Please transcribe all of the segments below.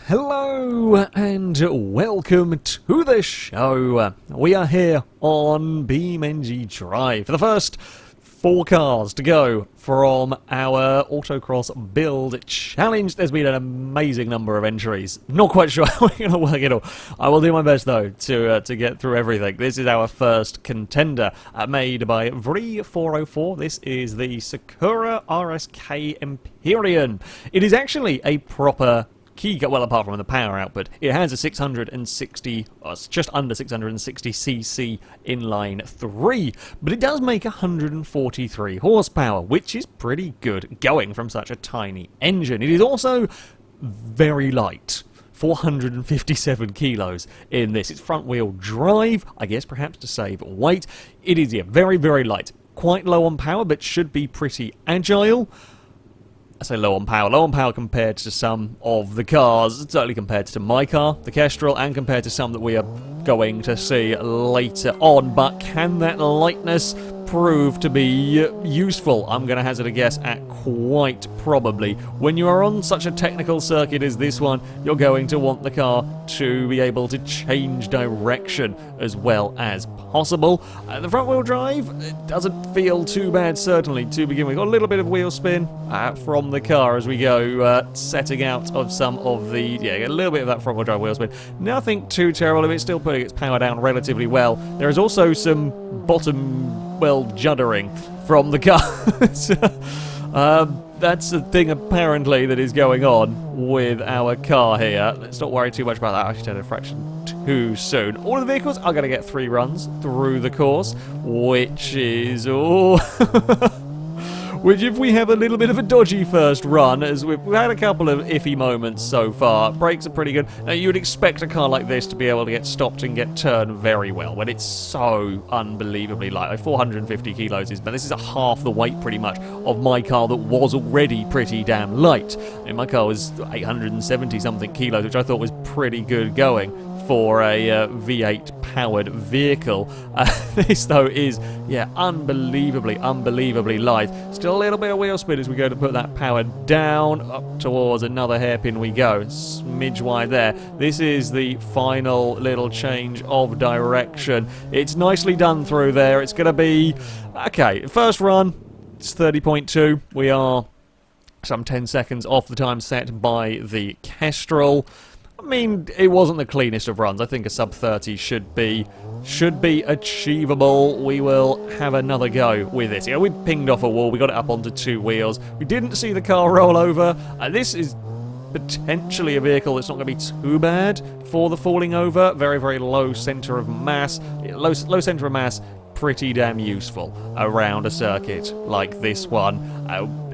Hello and welcome to the show. We are here on BeamNG Drive for the first 4 cars to go from our Autocross build challenge. There's been an amazing number of entries. Not quite sure how we're going to work it all. I will do my best though to get through everything. This is our first contender made by Vree404. This is the Sakura RS-K Empyron. It is actually a proper key, well, apart from the power output, it has a 660, just under 660cc inline 3, but it does make 143 horsepower, which is pretty good going from such a tiny engine. It is also very light. 457 kilos in this. It's front-wheel drive, I guess perhaps to save weight. It is, yeah, very, very light. Quite low on power, but should be pretty agile. I say low on power compared to some of the cars, certainly compared to my car, the Kestrel, and compared to some that we are going to see later on. But can that lightness prove to be useful? I'm going to hazard a guess at quite probably. When you are on such a technical circuit as this one, you're going to want the car to be able to change direction as well as possible. The front-wheel drive doesn't feel too bad, certainly, to begin with. Got a little bit of wheel spin from the car as we go setting out of some of the... yeah, a little bit of that front-wheel drive wheel spin. Nothing too terrible. It's still putting its power down relatively well. There is also some bottom, well, juddering from the car. That's the thing, apparently, that is going on with our car here. Let's not worry too much about that. I actually turned a fraction too soon. All of the vehicles are going to get 3 runs through the course, which is... oh... which, if we have a little bit of a dodgy first run, as we've had a couple of iffy moments so far, brakes are pretty good. Now, you would expect a car like this to be able to get stopped and get turned very well when it's so unbelievably light. Like 450 kilos is, but this is a half the weight, pretty much, of my car that was already pretty damn light. I mean, my car was 870-something kilos, which I thought was pretty good going for a V8 powered vehicle. This though is, yeah, unbelievably light. Still a little bit of wheel spin as we go to put that power down. Up towards another hairpin we go. Smidge wide there. This is the final little change of direction. It's nicely done through there. It's going to be... okay, first run, it's 30.2. We are some 10 seconds off the time set by the Kestrel. I mean, it wasn't the cleanest of runs. I think a sub 30 should be achievable. We will have another go with this. Yeah, we pinged off a wall. We got it up onto 2 wheels. We didn't see the car roll over. This is potentially a vehicle that's not going to be too bad for the falling over. Very, very low center of mass. Low center of mass. Pretty damn useful around a circuit like this one,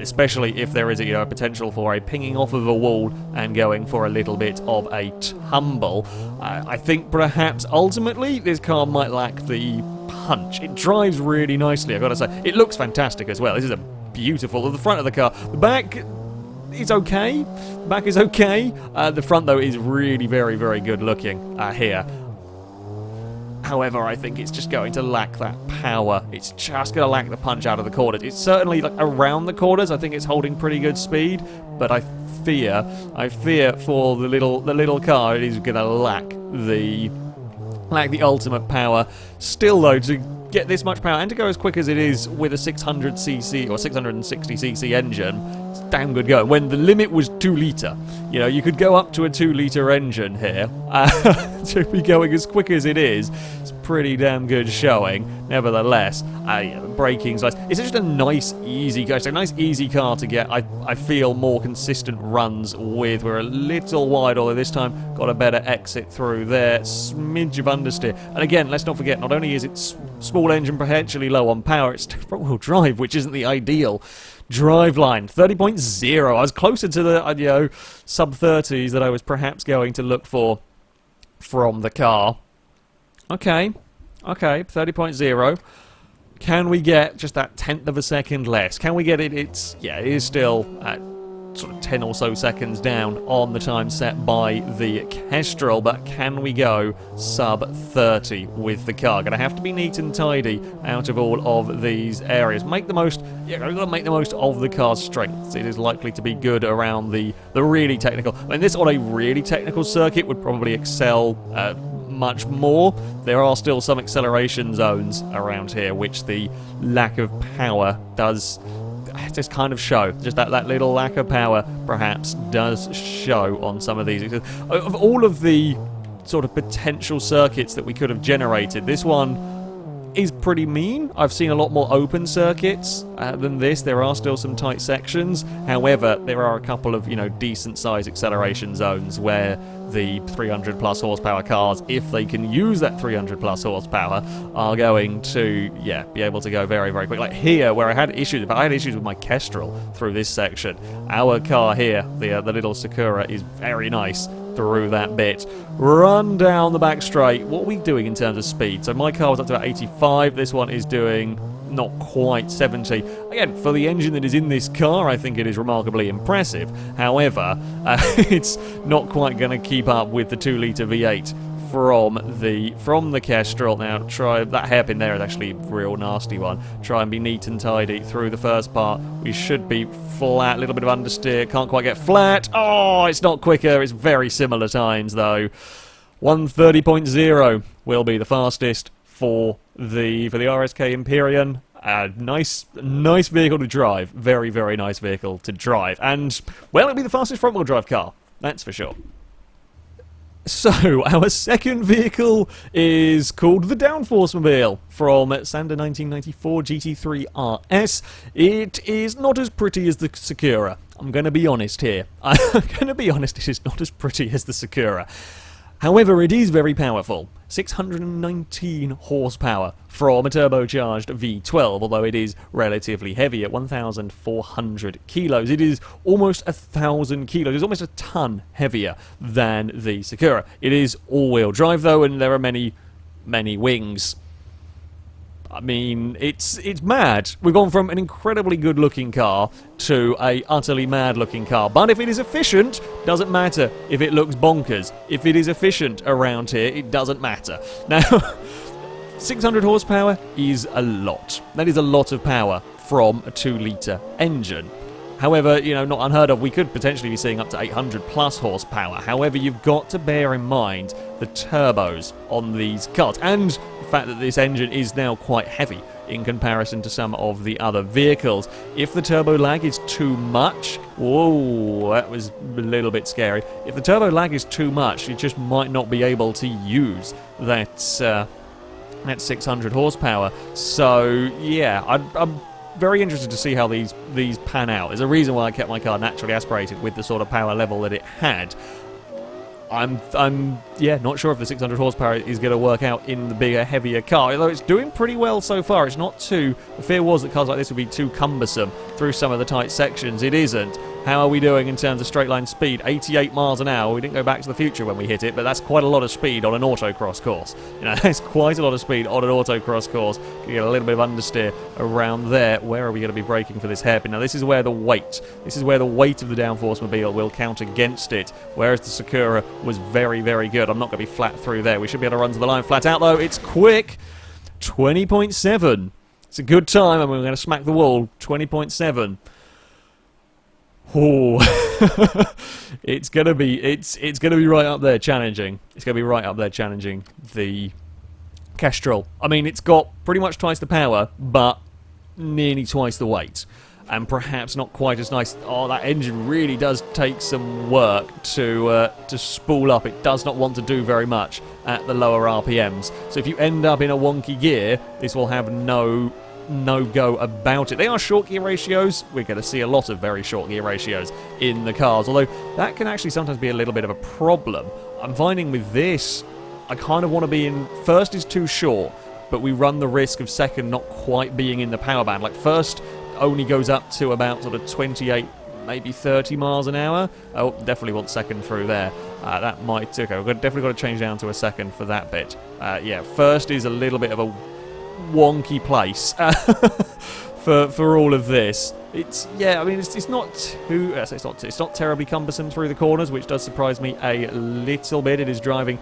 especially if there is a potential for a pinging off of a wall and going for a little bit of a tumble. I think perhaps ultimately this car might lack the punch. It drives really nicely, I've got to say. It looks fantastic as well. This is a beautiful... the front of the car, the back is okay. The back is okay. The front though is really very, very good looking here. However, I think it's just going to lack that power. It's just going to lack the punch out of the corners. It's certainly, like, around the corners, I think it's holding pretty good speed, but I fear for the little car, it is going to lack the ultimate power. Still, though, to get this much power and to go as quick as it is with a 600cc or 660cc engine, it's damn good going. When the limit was 2 litre, you know, you could go up to a 2 litre engine here to be going as quick as it is. It's pretty damn good showing. Nevertheless, braking's nice. It's just a nice, easy car. It's a nice, easy car to get. I feel more consistent runs with. We're a little wide, although this time got a better exit through there. Smidge of understeer. And again, let's not forget, not only is it small engine, potentially low on power, it's front-wheel drive, which isn't the ideal drive line. 30.0. I was closer to the sub-30s that I was perhaps going to look for from the car. Okay, 30.0. Can we get just that 1/10 of a second less? Can we get it? It is still sort of 10 or so seconds down on the time set by the Kestrel, but can we go sub 30 with the car? Gonna have to be neat and tidy out of all of these areas. Make the most, yeah, we've got to make the most of the car's strengths. It is likely to be good around the really technical. I mean, this on a really technical circuit would probably excel much more. There are still some acceleration zones around here, which the lack of power does just kind of show. Just that little lack of power perhaps does show on some of these. Of all of the sort of potential circuits that we could have generated, this one is pretty mean. I've seen a lot more open circuits than this. There are still some tight sections. However, there are a couple of, you know, decent sized acceleration zones where the 300 plus horsepower cars, if they can use that 300 plus horsepower, are going to, yeah, be able to go very, very quick. Like here, where I had issues, if I had issues with my Kestrel through this section, our car here, the little Sakura, is very nice through that bit. Run down the back straight. What are we doing in terms of speed? So my car was up to about 85. This one is doing not quite 70. Again, for the engine that is in this car, I think it is remarkably impressive. However, it's not quite going to keep up with the 2-litre V8 from the Kestrel. Now, try that hairpin there is actually a real nasty one. Try and be neat and tidy through the first part. We should be flat, a little bit of understeer. Can't quite get flat. Oh, it's not quicker. It's very similar times though. 1:30.0 will be the fastest for the RS-K Empyron. Nice vehicle to drive. Very, very nice vehicle to drive. And, well, it'll be the fastest front-wheel drive car. That's for sure. So, our second vehicle is called the Downforce Mobile from Sander 1994 GT3 RS. It is not as pretty as the Sakura. I'm going to be honest here. I'm going to be honest, it is not as pretty as the Sakura. However, it is very powerful. 619 horsepower from a turbocharged V12, although it is relatively heavy at 1,400 kilos. It is almost 1,000 kilos. It's almost a ton heavier than the Sakura. It is all-wheel drive, though, and there are many, many wings. I mean, it's mad. We've gone from an incredibly good-looking car to a utterly mad-looking car. But if it is efficient, doesn't matter if it looks bonkers. If it is efficient around here, it doesn't matter. Now, 600 horsepower is a lot. That is a lot of power from a 2-litre engine. However, you know, not unheard of, we could potentially be seeing up to 800 plus horsepower. However, you've got to bear in mind the turbos on these cars and the fact that this engine is now quite heavy in comparison to some of the other vehicles. If the turbo lag is too much, whoa, that was a little bit scary. If the turbo lag is too much, you just might not be able to use that 600 horsepower. So, yeah, I'm very interested to see how these pan out. There's a reason why I kept my car naturally aspirated with the sort of power level that it had. I'm yeah, not sure if the 600 horsepower is going to work out in the bigger, heavier car, although it's doing pretty well so far. It's not too... The fear was that cars like this would be too cumbersome through some of the tight sections. It isn't. How are we doing in terms of straight line speed? 88 miles an hour. We didn't go back to the future when we hit it, but that's quite a lot of speed on an autocross course. You know, that's quite a lot of speed on an autocross course. You get a little bit of understeer around there. Where are we going to be braking for this hairpin? Now, this is where the weight of the Downforce Mobile will count against it, whereas the Sakura was very, very good. I'm not going to be flat through there. We should be able to run to the line flat out, though. It's quick. 20.7. It's a good time, and we're going to smack the wall. 20.7. Oh, it's gonna be right up there challenging. It's gonna be right up there challenging the Kestrel. I mean, it's got pretty much twice the power, but nearly twice the weight, and perhaps not quite as nice. Oh, that engine really does take some work to spool up. It does not want to do very much at the lower RPMs. So if you end up in a wonky gear, this will have no go about it. They are short gear ratios. We're going to see a lot of very short gear ratios in the cars, although that can actually sometimes be a little bit of a problem. I'm finding with this, I kind of want to be in... First is too short, but we run the risk of second not quite being in the power band. Like first only goes up to about sort of 28, maybe 30 miles an hour. Oh, definitely want second through there. That might... Okay, we've definitely got to change down to a second for that bit. Yeah, first is a little bit of a wonky place for all of this. It's I mean it's not too it's not terribly cumbersome through the corners, which does surprise me a little bit. It is driving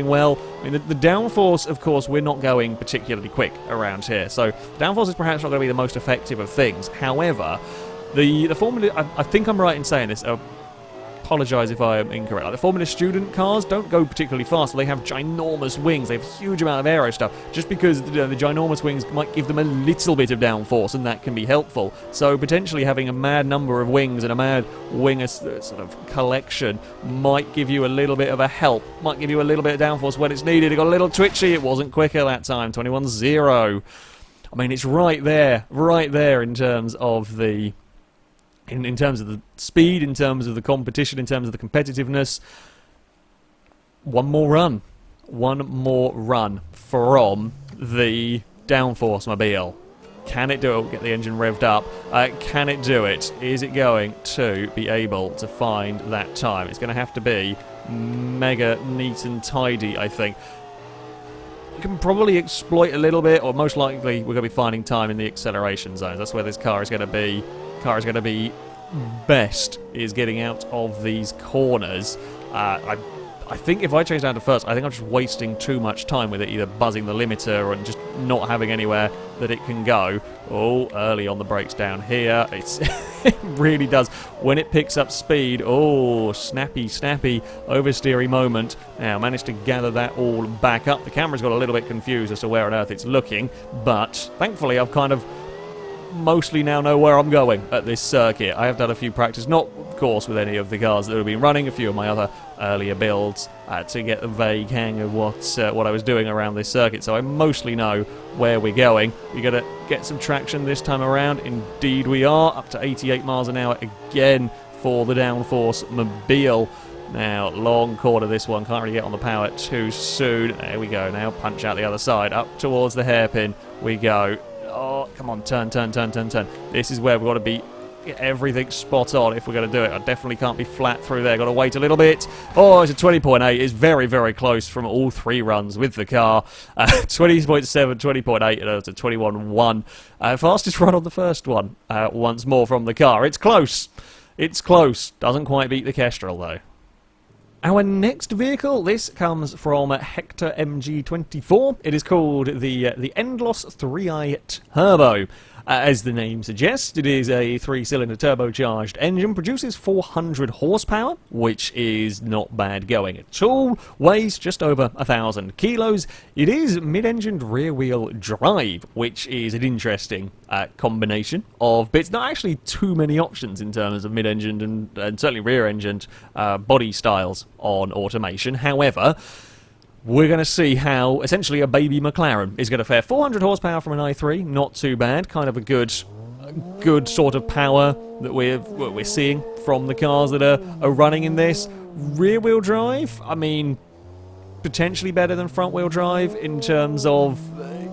well. I mean the downforce, of course, we're not going particularly quick around here, so downforce is perhaps not going to be the most effective of things. However, the Formula, I think I'm right in saying this. Apologise if I am incorrect. Like the Formula Student cars don't go particularly fast. They have ginormous wings. They have a huge amount of aero stuff. Just because the ginormous wings might give them a little bit of downforce, and that can be helpful. So potentially having a mad number of wings and a mad wing sort of collection might give you a little bit of a help. Might give you a little bit of downforce when it's needed. It got a little twitchy. It wasn't quicker that time. 21.0. I mean, it's right there in terms of the. In terms of the speed, in terms of the competition, in terms of the competitiveness. One more run from the Downforce Mobile. Can it do it? Get the engine revved up. Can it do it? Is it going to be able to find that time? It's going to have to be mega neat and tidy, I think. You can probably exploit a little bit, or most likely we're going to be finding time in the acceleration zones. That's where this car is going to be. Best is getting out of these corners. I think if I change down to first, I think I'm just wasting too much time with it, either buzzing the limiter or just not having anywhere that it can go. Oh, early on the brakes down here. It really does. When it picks up speed, oh, snappy oversteering moment. Now, managed to gather that all back up. The camera's got a little bit confused as to where on earth it's looking, but thankfully I've kind of mostly now know where I'm going at this circuit. I have done a few practice, not of course with any of the cars that have been running, a few of my other earlier builds to get the vague hang of what I was doing around this circuit, so I mostly know where we're going. We're going to get some traction this time around. Indeed we are, up to 88 miles an hour again for the Downforce Mobile. Now, long corner this one, can't really get on the power too soon. There we go, now punch out the other side, up towards the hairpin we go. Oh, come on, turn. This is where we've got to be everything spot on if we're going to do it. I definitely can't be flat through there. Got to wait a little bit. Oh, it's a 20.8. It's very close from all three runs with the car. 20.7, 20.8, and it's a 21.1. Fastest run on the first one. Once more from the car. It's close. Doesn't quite beat the Kestrel, though. Our next vehicle, this comes from Hector MG24. It is called the Endlos 3i Turbo. As the name suggests, it is a 3-cylinder turbocharged engine, produces 400 horsepower, which is not bad going at all, weighs just over 1,000 kilos. It is mid-engined rear-wheel drive, which is an interesting combination of bits. Not actually too many options in terms of mid-engined and certainly rear-engined body styles on automation. However, we're going to see how, essentially, a baby McLaren is going to fare. 400 horsepower from an i3, not too bad. Kind of a good sort of power that we're seeing from the cars that are running in this. Rear-wheel drive, I mean, potentially better than front-wheel drive in terms of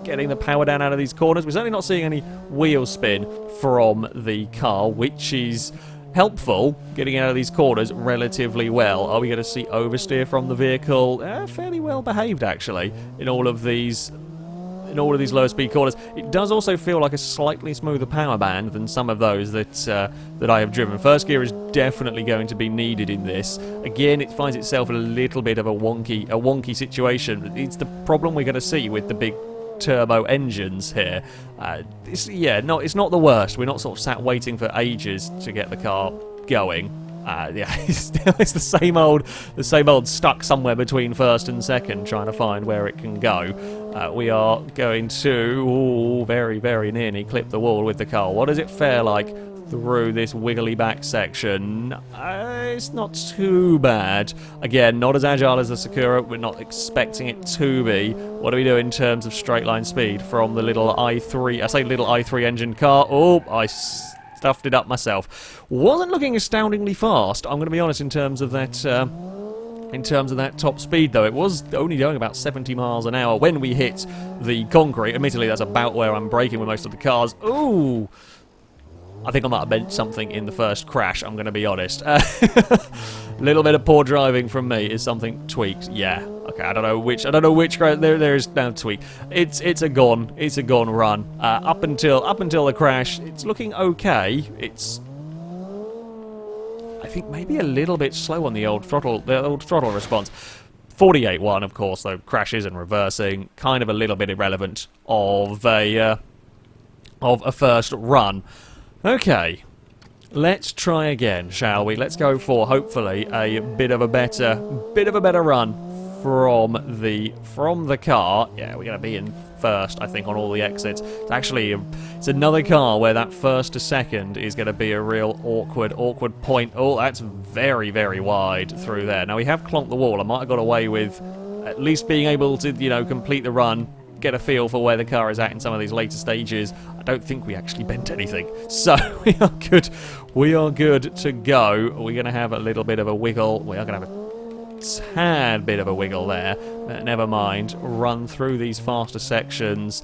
getting the power down out of these corners. We're certainly not seeing any wheel spin from the car, which is helpful, getting out of these corners relatively well. Are we going to see oversteer from the vehicle? Fairly well behaved, actually, in all of these lower speed corners. It does also feel like a slightly smoother power band than some of those that I have driven. First gear is definitely going to be needed in this. Again, it finds itself in a little bit of a wonky situation. It's the problem we're going to see with the big turbo engines here. It's not the worst. We're not sort of sat waiting for ages to get the car going. It's the same old stuck somewhere between first and second, trying to find where it can go. We are going to very nearly clip the wall with the car. What does it fare like through this wiggly back section? It's not too bad. Again, not as agile as the Sakura. We're not expecting it to be. What do we do in terms of straight line speed from the little i3? I say little i3 engine car. Oh, I stuffed it up myself. Wasn't looking astoundingly fast, I'm going to be honest, in terms of that top speed, though. It was only going about 70 miles an hour when we hit the concrete. Admittedly, that's about where I'm braking with most of the cars. Ooh! I think I might have bent something in the first crash, I'm going to be honest. Little bit of poor driving from me. Is something tweaked? Yeah. Okay, I don't know which. There is no tweak. It's a gone run. Up until the crash, it's looking okay. It's, I think, maybe a little bit slow on the old throttle response. 48.1, of course, though crashes and reversing, kind of a little bit irrelevant of a first run. Okay, let's try again, shall we? Let's go for hopefully a bit of a better run from the car. Yeah, we're gonna be in first, I think, on all the exits. It's actually it's another car where that first to second is going to be a real awkward point. Oh, that's very, very wide through there. Now we have clonked the wall. I might have got away with at least being able to, you know, complete the run, get a feel for where the car is at in some of these later stages. I don't think we actually bent anything, so we are good. We are good to go. We're going to have a little bit of a wiggle. We are going to have a tad bit of a wiggle there, but never mind. Run through these faster sections.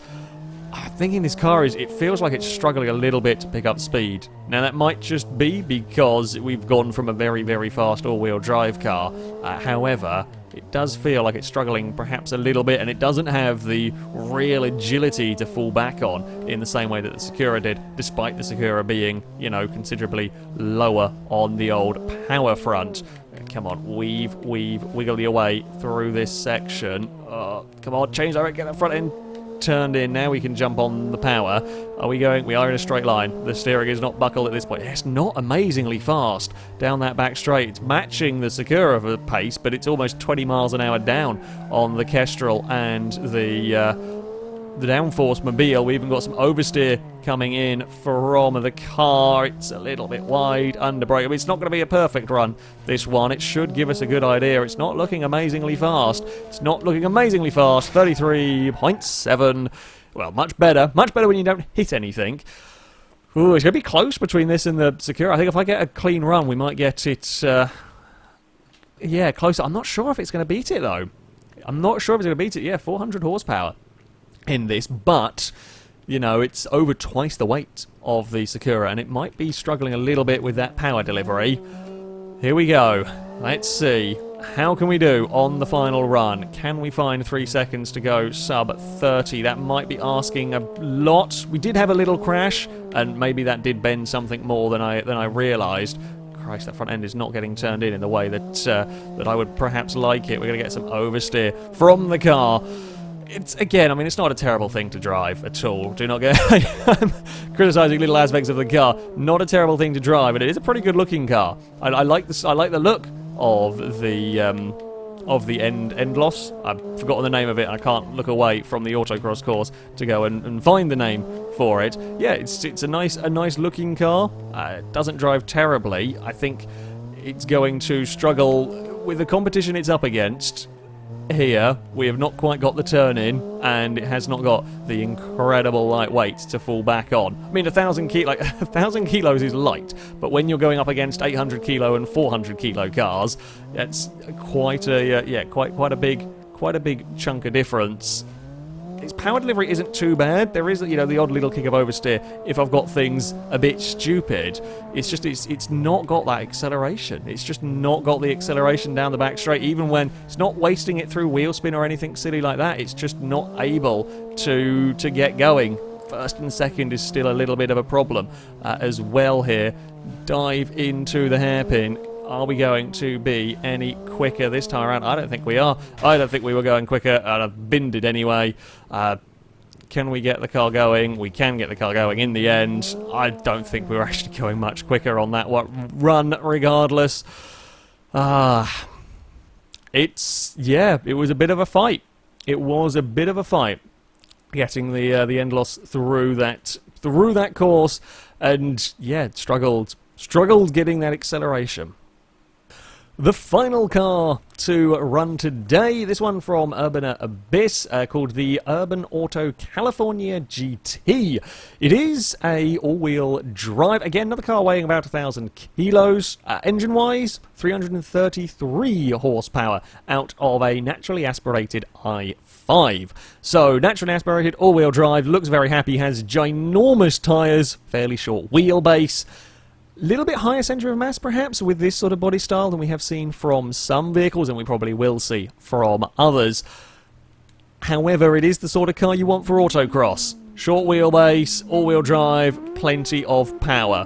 I'm thinking this car it feels like it's struggling a little bit to pick up speed. Now that might just be because we've gone from a very, very fast all-wheel drive car. However, it does feel like it's struggling perhaps a little bit, and it doesn't have the real agility to fall back on in the same way that the Sakura did, despite the Sakura being, you know, considerably lower on the old power front. Come on, wiggle your way through this section. Come on, change direction, get that front end turned in. Now we can jump on the power. Are we going? We are in a straight line. The steering is not buckled at this point. It's not amazingly fast down that back straight. It's matching the Sakura for pace, but it's almost 20 miles an hour down on the Kestrel and the Downforce Mobile. We even got some oversteer coming in from the car. It's a little bit wide, under brake. I mean, it's not going to be a perfect run, this one. It should give us a good idea. It's not looking amazingly fast. 33.7. Well, much better when you don't hit anything. Ooh, it's going to be close between this and the Sakura. I think if I get a clean run, we might get it, yeah, closer. I'm not sure if it's going to beat it, though. Yeah, 400 horsepower in this, but you know, it's over twice the weight of the Sakura, and it might be struggling a little bit with that power delivery. Here we go. Let's see. How can we do on the final run? Can we find 3 seconds to go sub 30? That might be asking a lot. We did have a little crash, and maybe that did bend something more than I realised. Christ, that front end is not getting turned in the way that I would perhaps like it. We're going to get some oversteer from the car. It's, again, I mean, it's not a terrible thing to drive at all. Do not get... I'm criticising little aspects of the car. Not a terrible thing to drive, but it is a pretty good-looking car. I like this. I like the look of the Endlos. I've forgotten the name of it. I can't look away from the Autocross course to go and find the name for it. Yeah, it's a nice looking car. It doesn't drive terribly. I think it's going to struggle with the competition it's up against. Here, we have not quite got the turn in, and it has not got the incredible lightweight to fall back on. I mean, 1,000 kilos is light, but when you're going up against 800 kilo and 400 kilo cars, that's quite a quite a big chunk of difference. Its power delivery isn't too bad. There is, you know, the odd little kick of oversteer if I've got things a bit stupid. It's just it's not got that acceleration. It's just not got the acceleration down the back straight. Even when it's not wasting it through wheel spin or anything silly like that, it's just not able to get going. First and second is still a little bit of a problem as well here. Dive into the hairpin. Are we going to be any quicker this time around? I don't think we are. I don't think we were going quicker. I'd have binned it anyway. Can we get the car going? We can get the car going in the end. I don't think we were actually going much quicker on that run regardless. It was a bit of a fight. It was a bit of a fight getting the Endlos through that course, and yeah, struggled getting that acceleration. The final car to run today, this one from Urbanauto called the Urbanauto California GT. It is a all-wheel drive. Again, another car weighing about 1,000 kilos. Engine-wise, 333 horsepower out of a naturally aspirated i5. So, naturally aspirated, all-wheel drive, looks very happy, has ginormous tyres, fairly short wheelbase. Little bit higher centre of mass, perhaps, with this sort of body style than we have seen from some vehicles, and we probably will see from others. However, it is the sort of car you want for autocross. Short wheelbase, all-wheel drive, plenty of power.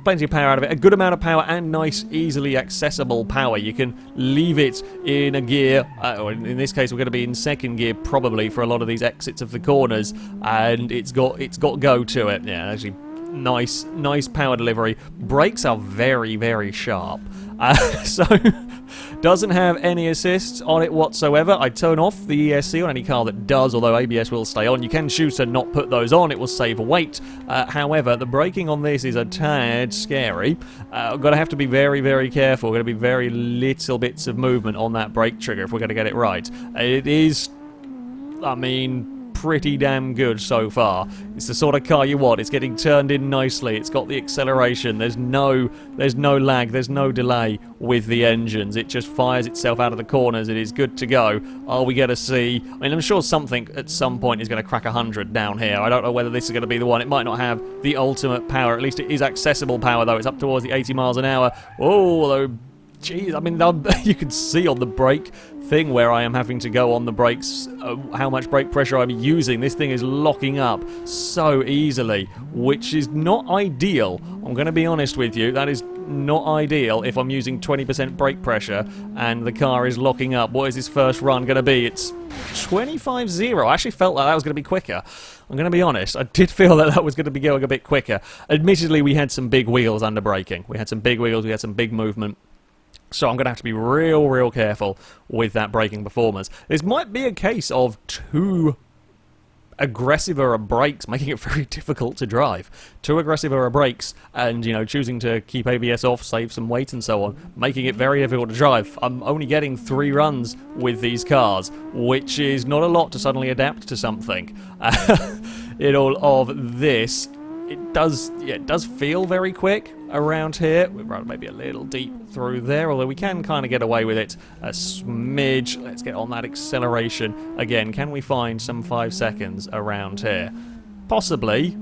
Plenty of power out of it. A good amount of power and nice, easily accessible power. You can leave it in a gear, or in this case we're going to be in second gear probably for a lot of these exits of the corners, and it's got go to it. Yeah, actually, nice power delivery. Brakes are very, very sharp. So doesn't have any assists on it whatsoever. I turn off the ESC on any car that does, although ABS will stay on. You can choose to not put those on, it will save weight. However, the braking on this is a tad scary. We're going to have to be very, very careful. We're going to be very little bits of movement on that brake trigger if we're going to get it right. It is, I mean, pretty damn good so far. It's the sort of car you want. It's getting turned in nicely. It's got the acceleration. There's no lag. There's no delay with the engines. It just fires itself out of the corners. It is good to go. Are we going to see... I mean, I'm sure something at some point is going to crack 100 down here. I don't know whether this is going to be the one. It might not have the ultimate power. At least it is accessible power, though. It's up towards the 80 miles an hour. Oh, although... Jeez, I mean, you can see on the brake thing where I am having to go on the brakes, how much brake pressure I'm using. This thing is locking up so easily, which is not ideal. I'm going to be honest with you, that is not ideal if I'm using 20% brake pressure and the car is locking up. What is this first run going to be? It's 25-0. I actually felt like that was going to be quicker. I'm going to be honest, I did feel that that was going to be going a bit quicker. Admittedly, we had some big wheels under braking. We had some big wheels, we had some big movement. So I'm going to have to be real careful with that braking performance. This might be a case of too aggressive brakes, making it very difficult to drive. Too aggressive brakes and, you know, choosing to keep ABS off, save some weight and so on, making it very difficult to drive. I'm only getting 3 runs with these cars, which is not a lot to suddenly adapt to something. In all of this, it does feel very quick around here. We're running maybe a little deep through there, although we can kind of get away with it a smidge. Let's get on that acceleration again. Can we find some 5 seconds around here? Possibly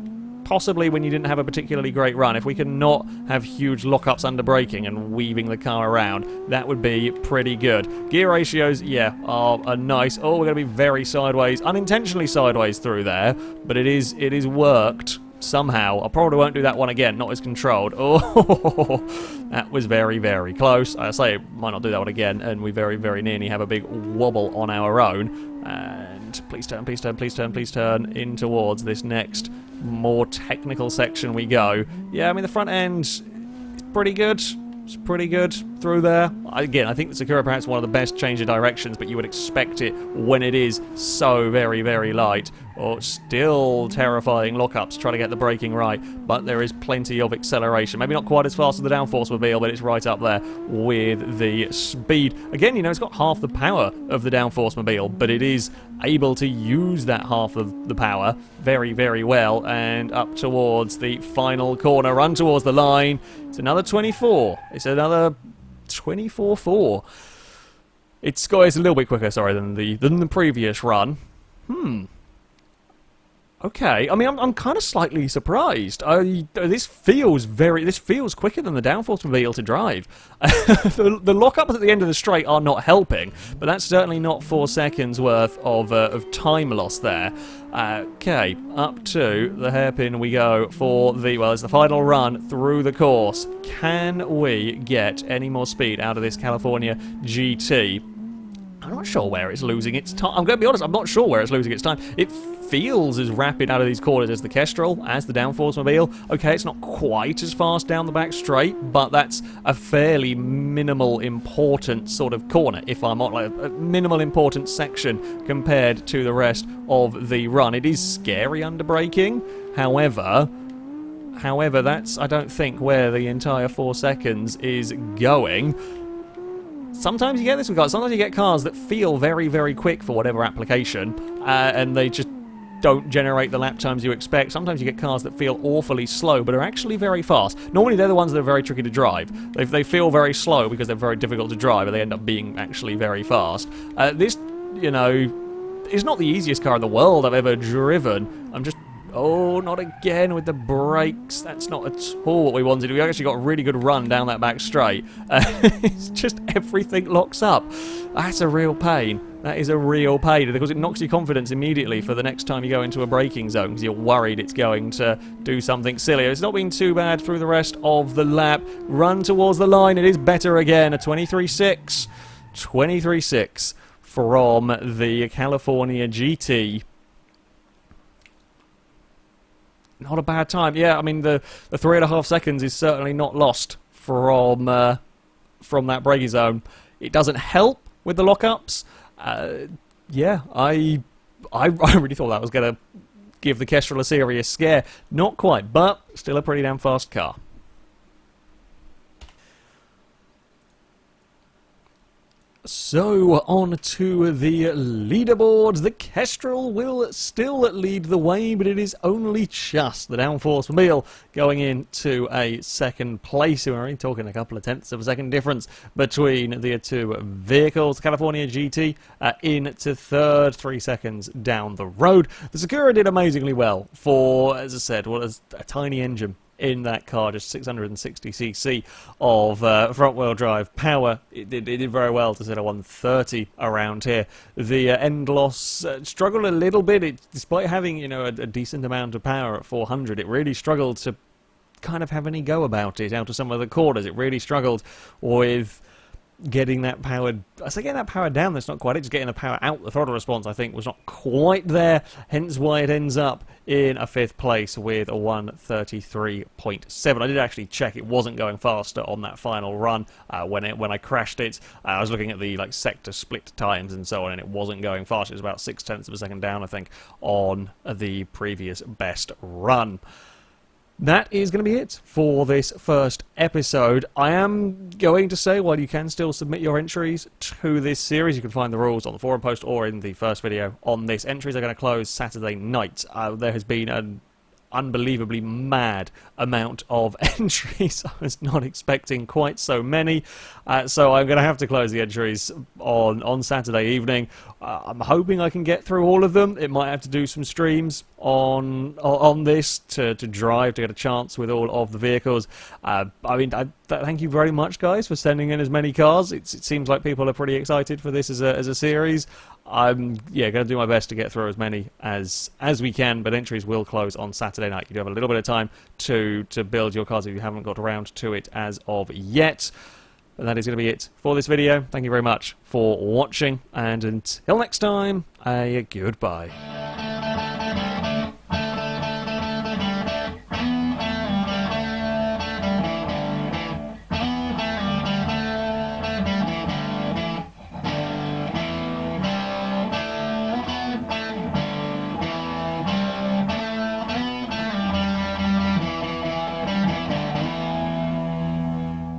when you didn't have a particularly great run. If we can not have huge lockups under braking and weaving the car around, that would be pretty good. Gear ratios, yeah, are nice. Oh, we're going to be very sideways, unintentionally sideways through there, but it is worked somehow. I probably won't do that one again, not as controlled. Oh, that was very close. I say I might not do that one again, and we very nearly have a big wobble on our own. And please turn in towards this next more technical section we go. Yeah, I mean, the front end is pretty good. It's pretty good through there. Again, I think the Sakura perhaps one of the best change of directions, but you would expect it when it is so very light. Or still terrifying lockups, trying to get the braking right, but there is plenty of acceleration. Maybe not quite as fast as the Downforce Mobile, but it's right up there with the speed. Again, you know, it's got half the power of the Downforce Mobile, but it is able to use that half of the power very well, and up towards the final corner, run towards the line. It's another 24. It's another 24.4. It's a little bit quicker, sorry, than the previous run. Okay, I mean, I'm kind of slightly surprised. This feels quicker than the Downforce Mobile to drive. The lockups at the end of the straight are not helping, but that's certainly not 4 seconds worth of time loss there. Okay, up to the hairpin we go for it's the final run through the course. Can we get any more speed out of this California GT? I'm not sure where it's losing its time. I'm going to be honest, I'm not sure where it's losing its time. It feels as rapid out of these corners as the Kestrel, as the Downforce Mobile. Okay, it's not quite as fast down the back straight, but that's a fairly minimal important sort of corner, if I'm not, like a minimal important section compared to the rest of the run. It is scary under braking, however, that's, I don't think, where the entire 4 seconds is going. Sometimes you get this with cars. Sometimes you get cars that feel very quick for whatever application, and they just don't generate the lap times you expect. Sometimes you get cars that feel awfully slow, but are actually very fast. Normally they're the ones that are very tricky to drive. They feel very slow because they're very difficult to drive, and they end up being actually very fast. This, you know, is not the easiest car in the world I've ever driven. I'm just Oh, not again with the brakes. That's not at all what we wanted. We actually got a really good run down that back straight. It's just everything locks up. That's a real pain. That is a real pain because it knocks your confidence immediately for the next time you go into a braking zone because you're worried it's going to do something silly. It's not been too bad through the rest of the lap. Run towards the line. It is better again. A 23.6. 23.6 from the California GT. Not a bad time. Yeah, I mean, the 3.5 seconds is certainly not lost from that braking zone. It doesn't help with the lockups. Yeah, I really thought that was going to give the Kestrel a serious scare. Not quite, but still a pretty damn fast car. So, on to the leaderboard. The Kestrel will still lead the way, but it is only just the Downforce Mobile going into a second place. We're only talking a couple of tenths of a second difference between the two vehicles. California GT into third, 3 seconds down the road. The Sakura did amazingly well for, as I said, what is a tiny engine in that car, just 660cc of front-wheel drive power. It did very well to set a 130 around here. The Endlos struggled a little bit. Despite having, you know, a decent amount of power at 400, it really struggled to kind of have any go about it out of some of the corners. It really struggled with getting that power, I say getting that power down, that's not quite it, just getting the power out. The throttle response, I think, was not quite there, hence why it ends up in a 5th place with a 133.7. I did actually check it wasn't going faster on that final run when I crashed it. I was looking at the sector split times and so on, and it wasn't going fast. It was about 6 tenths of a second down, I think, on the previous best run. That is going to be it for this first episode. I am going to say, while you can still submit your entries to this series, you can find the rules on the forum post or in the first video on this. Entries are going to close Saturday night. There has been an unbelievably mad amount of entries. I was not expecting quite so many, so I'm going to have to close the entries on Saturday evening. I'm hoping I can get through all of them. It might have to do some streams on this to drive to get a chance with all of the vehicles. I mean, thank you very much, guys, for sending in as many cars. It seems like people are pretty excited for this as a series. I'm going to do my best to get through as many as we can, but entries will close on Saturday night. You do have a little bit of time to build your cars if you haven't got around to it as of yet. But that is going to be it for this video. Thank you very much for watching, and until next time, a goodbye.